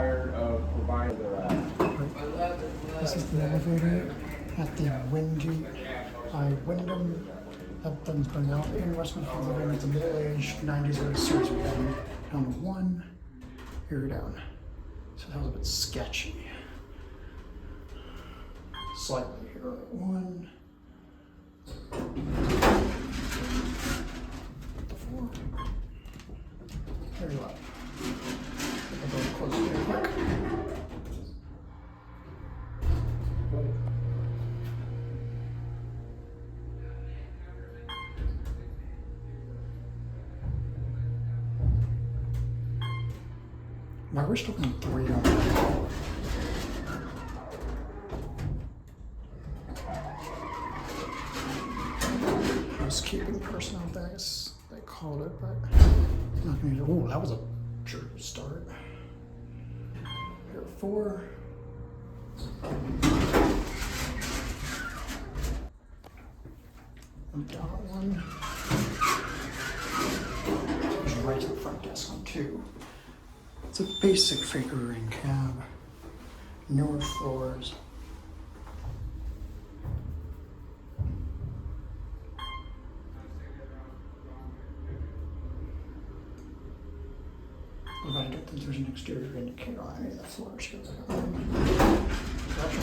tired of providing This is the elevator at the Wingate by Wyndham. That thing's been out in West Mifflin. It's a middle-aged 90s era series. We're down to 1. Here we're down. So that was a bit sketchy. Slightly here at 1. The 4. There you are. I'll go close here quick. Now we're still in 3 on that. Housekeeping personnel days, they called it, but not gonna do. Oh, that was a sure start. Here 4. I'm down at 1. There's right to the front desk on 2. It's a basic figure ring cab, newer floors. But I don't think there's an exterior indicator on any of the floors here. That's